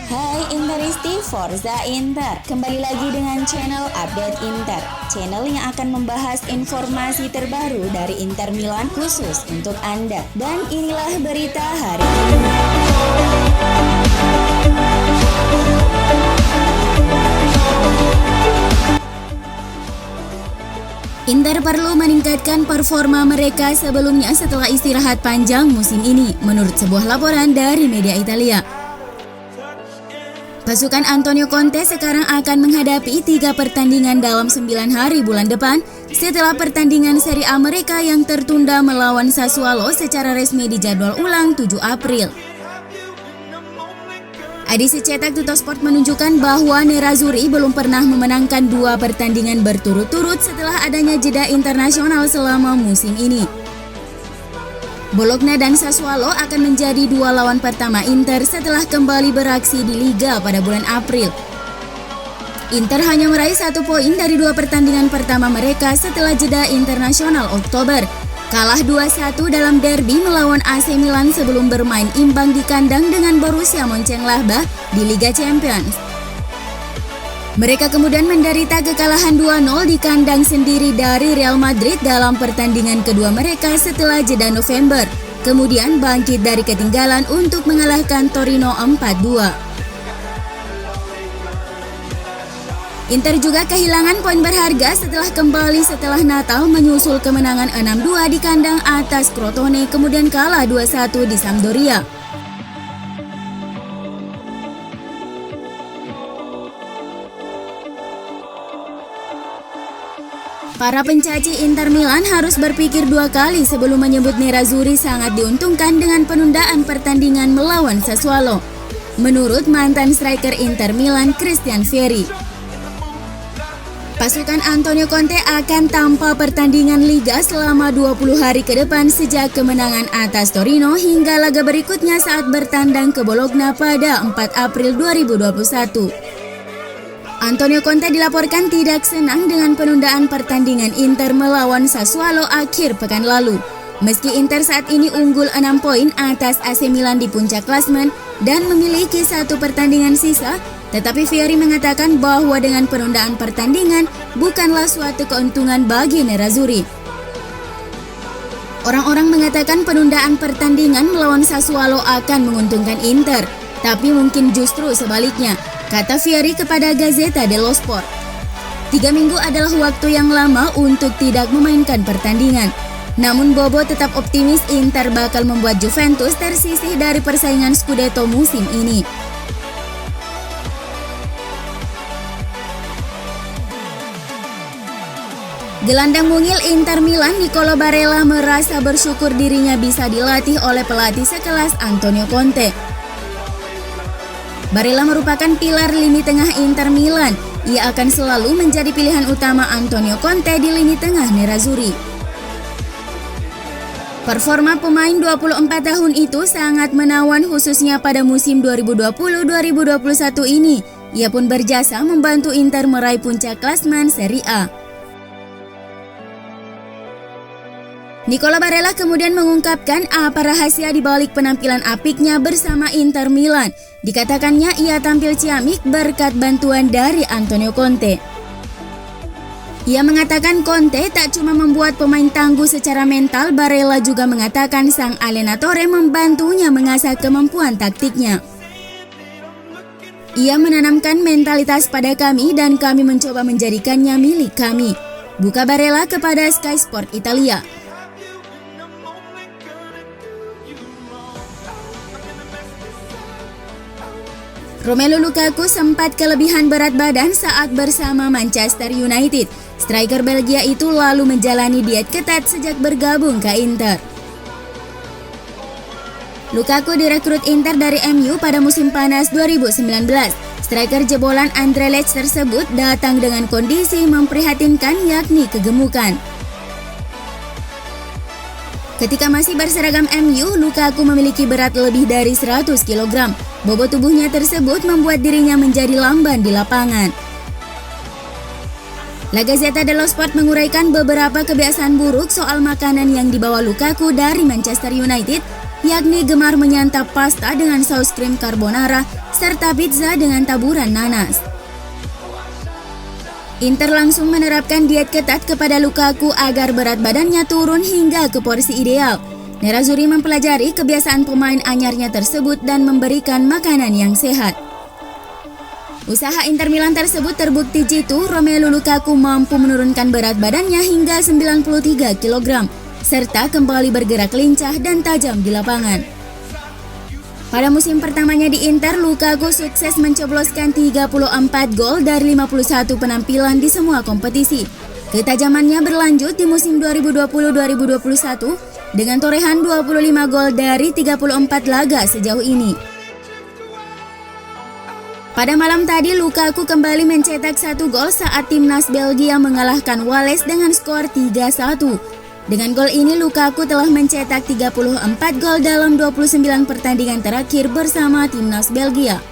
Hai Interisti, Forza Inter. Kembali lagi dengan channel Update Inter, channel yang akan membahas informasi terbaru dari Inter Milan khusus untuk Anda. Dan inilah berita hari ini. Inter perlu meningkatkan performa mereka sebelumnya setelah istirahat panjang musim ini, menurut sebuah laporan dari media Italia. Pasukan Antonio Conte sekarang akan menghadapi 3 pertandingan dalam 9 hari bulan depan setelah pertandingan Serie A mereka yang tertunda melawan Sassuolo secara resmi dijadwal ulang 7 April. Edisi cetak Tuttosport menunjukkan bahwa Nerazzurri belum pernah memenangkan 2 pertandingan berturut-turut setelah adanya jeda internasional selama musim ini. Bologna dan Sassuolo akan menjadi 2 lawan pertama Inter setelah kembali beraksi di Liga pada bulan April. Inter hanya meraih 1 poin dari 2 pertandingan pertama mereka setelah jeda internasional Oktober. Kalah 2-1 dalam derby melawan AC Milan sebelum bermain imbang di kandang dengan Borussia Mönchengladbach di Liga Champions. Mereka kemudian menderita kekalahan 2-0 di kandang sendiri dari Real Madrid dalam pertandingan kedua mereka setelah jeda November. Kemudian bangkit dari ketinggalan untuk mengalahkan Torino 4-2. Inter juga kehilangan poin berharga setelah Natal menyusul kemenangan 6-2 di kandang atas Crotone kemudian kalah 2-1 di Sampdoria. Para pencaci Inter Milan harus berpikir 2 kali sebelum menyebut Nerazzurri sangat diuntungkan dengan penundaan pertandingan melawan Sassuolo, menurut mantan striker Inter Milan Christian Vieri. Pasukan Antonio Conte akan tanpa pertandingan Liga selama 20 hari ke depan sejak kemenangan atas Torino hingga laga berikutnya saat bertandang ke Bologna pada 4 April 2021. Antonio Conte dilaporkan tidak senang dengan penundaan pertandingan Inter melawan Sassuolo akhir pekan lalu. Meski Inter saat ini unggul 6 poin atas AC Milan di puncak klasemen dan memiliki 1 pertandingan sisa, tetapi Vieri mengatakan bahwa dengan penundaan pertandingan bukanlah suatu keuntungan bagi Nerazzurri. Orang-orang mengatakan penundaan pertandingan melawan Sassuolo akan menguntungkan Inter, tapi mungkin justru sebaliknya, kata Vieri kepada Gazzetta dello Sport. 3 minggu adalah waktu yang lama untuk tidak memainkan pertandingan. Namun Bobo tetap optimis Inter bakal membuat Juventus tersisih dari persaingan Scudetto musim ini. Gelandang mungil Inter Milan Nicolo Barella merasa bersyukur dirinya bisa dilatih oleh pelatih sekelas Antonio Conte. Barella merupakan pilar lini tengah Inter Milan. Ia akan selalu menjadi pilihan utama Antonio Conte di lini tengah Nerazzurri. Performa pemain 24 tahun itu sangat menawan khususnya pada musim 2020-2021 ini. Ia pun berjasa membantu Inter meraih puncak klasemen Serie A. Nicolo Barella kemudian mengungkapkan apa rahasia di balik penampilan apiknya bersama Inter Milan. Dikatakannya ia tampil ciamik berkat bantuan dari Antonio Conte. Ia mengatakan Conte tak cuma membuat pemain tangguh secara mental, Barella juga mengatakan sang allenatore membantunya mengasah kemampuan taktiknya. Ia menanamkan mentalitas pada kami dan kami mencoba menjadikannya milik kami, buka Barella kepada Sky Sport Italia. Romelu Lukaku sempat kelebihan berat badan saat bersama Manchester United. Striker Belgia itu lalu menjalani diet ketat sejak bergabung ke Inter. Lukaku direkrut Inter dari MU pada musim panas 2019. Striker jebolan Anderlecht tersebut datang dengan kondisi memprihatinkan yakni kegemukan. Ketika masih berseragam MU, Lukaku memiliki berat lebih dari 100 kg. Bobot tubuhnya tersebut membuat dirinya menjadi lamban di lapangan. La Gazzetta dello Sport menguraikan beberapa kebiasaan buruk soal makanan yang dibawa Lukaku dari Manchester United yakni gemar menyantap pasta dengan saus krim carbonara serta pizza dengan taburan nanas. Inter langsung menerapkan diet ketat kepada Lukaku agar berat badannya turun hingga ke porsi ideal. Nerazzurri mempelajari kebiasaan pemain anyarnya tersebut dan memberikan makanan yang sehat. Usaha Inter Milan tersebut terbukti jitu. Romelu Lukaku mampu menurunkan berat badannya hingga 93 kg, serta kembali bergerak lincah dan tajam di lapangan. Pada musim pertamanya di Inter, Lukaku sukses mencebloskan 34 gol dari 51 penampilan di semua kompetisi. Ketajamannya berlanjut di musim 2020-2021 dengan torehan 25 gol dari 34 laga sejauh ini. Pada malam tadi, Lukaku kembali mencetak 1 gol saat timnas Belgia mengalahkan Wales dengan skor 3-1. Dengan gol ini, Lukaku telah mencetak 34 gol dalam 29 pertandingan terakhir bersama timnas Belgia.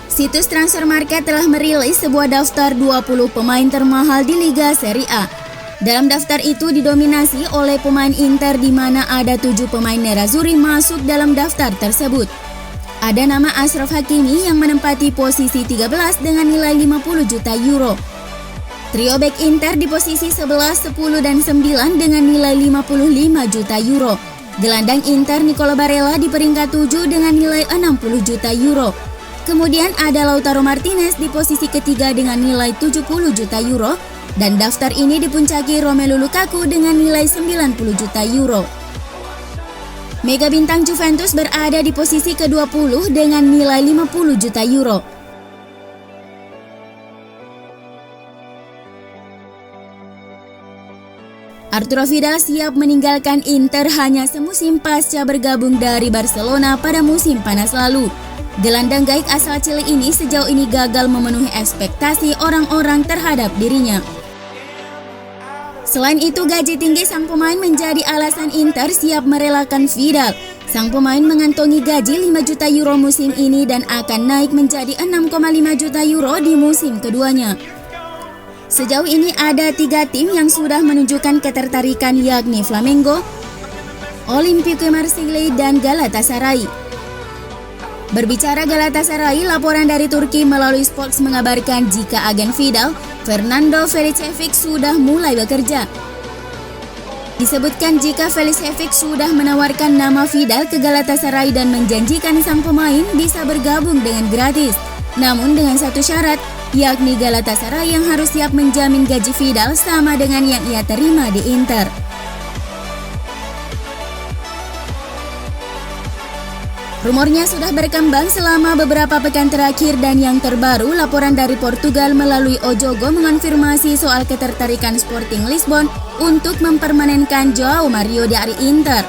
Situs Transfer Market telah merilis sebuah daftar 20 pemain termahal di Liga Serie A. Dalam daftar itu didominasi oleh pemain Inter di mana ada 7 pemain Nerazzurri masuk dalam daftar tersebut. Ada nama Achraf Hakimi yang menempati posisi 13 dengan nilai 50 juta euro. Trio bek Inter di posisi 11, 10, dan 9 dengan nilai 55 juta euro. Gelandang Inter Nicolo Barella di peringkat 7 dengan nilai 60 juta euro. Kemudian ada Lautaro Martinez di posisi ketiga dengan nilai 70 juta euro. Dan daftar ini dipuncaki Romelu Lukaku dengan nilai 90 juta euro. Mega bintang Juventus berada di posisi ke-20 dengan nilai 50 juta euro. Arturo Vidal siap meninggalkan Inter hanya semusim pasca bergabung dari Barcelona pada musim panas lalu. Gelandang gaik asal Chili ini sejauh ini gagal memenuhi ekspektasi orang-orang terhadap dirinya. Selain itu, gaji tinggi sang pemain menjadi alasan Inter siap merelakan Vidal. Sang pemain mengantongi gaji 5 juta euro musim ini dan akan naik menjadi 6,5 juta euro di musim keduanya. Sejauh ini ada 3 tim yang sudah menunjukkan ketertarikan, yakni Flamengo, Olympique Marseille, dan Galatasaray. Berbicara Galatasaray, laporan dari Turki melalui Sports mengabarkan jika agen Vidal, Fernando Velicevic, sudah mulai bekerja. Disebutkan jika Velicevic sudah menawarkan nama Vidal ke Galatasaray dan menjanjikan sang pemain bisa bergabung dengan gratis. Namun dengan satu syarat, yakni Galatasaray yang harus siap menjamin gaji Vidal sama dengan yang ia terima di Inter. Rumornya sudah berkembang selama beberapa pekan terakhir dan yang terbaru laporan dari Portugal melalui O Jogo mengonfirmasi soal ketertarikan Sporting Lisbon untuk mempermanenkan João Mario dari Inter.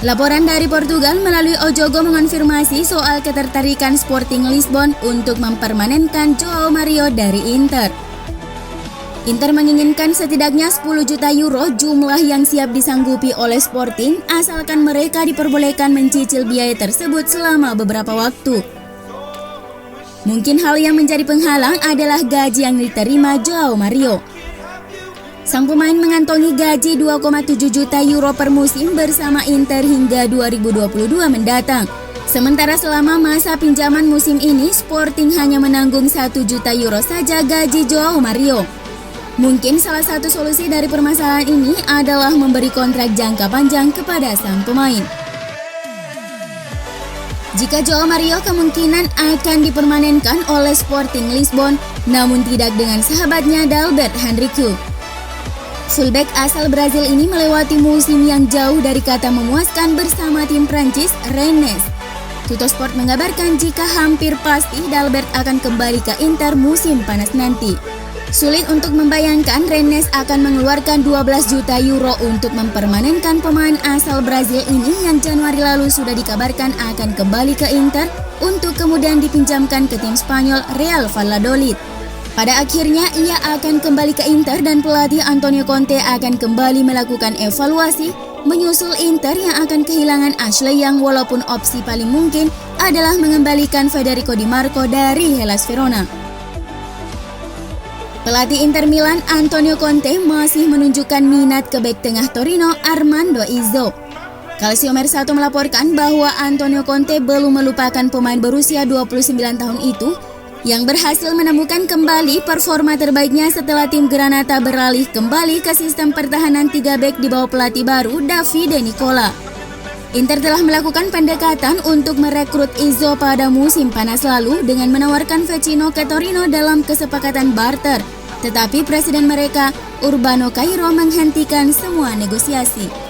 Laporan dari Portugal melalui O Jogo mengonfirmasi soal ketertarikan Sporting Lisbon untuk mempermanenkan João Mario dari Inter. Inter menginginkan setidaknya 10 juta euro, jumlah yang siap disanggupi oleh Sporting asalkan mereka diperbolehkan mencicil biaya tersebut selama beberapa waktu. Mungkin hal yang menjadi penghalang adalah gaji yang diterima João Mario. Sang pemain mengantongi gaji 2,7 juta euro per musim bersama Inter hingga 2022 mendatang. Sementara selama masa pinjaman musim ini, Sporting hanya menanggung 1 juta euro saja gaji João Mario. Mungkin salah satu solusi dari permasalahan ini adalah memberi kontrak jangka panjang kepada sang pemain. Jika João Mario kemungkinan akan dipermanenkan oleh Sporting Lisbon, namun tidak dengan sahabatnya Dalbert Henrique. Fullback asal Brazil ini melewati musim yang jauh dari kata memuaskan bersama tim Prancis Rennes. Tuttosport mengabarkan jika hampir pasti Dalbert akan kembali ke Inter musim panas nanti. Sulit untuk membayangkan Rennes akan mengeluarkan 12 juta euro untuk mempermanenkan pemain asal Brazil ini yang Januari lalu sudah dikabarkan akan kembali ke Inter untuk kemudian dipinjamkan ke tim Spanyol Real Valladolid. Pada akhirnya ia akan kembali ke Inter dan pelatih Antonio Conte akan kembali melakukan evaluasi menyusul Inter yang akan kehilangan Ashley Young walaupun opsi paling mungkin adalah mengembalikan Federico Di Marco dari Hellas Verona. Pelatih Inter Milan Antonio Conte masih menunjukkan minat ke bek tengah Torino Armando Izzo. Calciomercato melaporkan bahwa Antonio Conte belum melupakan pemain berusia 29 tahun itu yang berhasil menemukan kembali performa terbaiknya setelah tim Granata beralih kembali ke sistem pertahanan 3 bek di bawah pelatih baru Davide Nicola. Inter telah melakukan pendekatan untuk merekrut Izzo pada musim panas lalu dengan menawarkan Vecino ke Torino dalam kesepakatan barter, tetapi presiden mereka, Urbano Cairo, menghentikan semua negosiasi.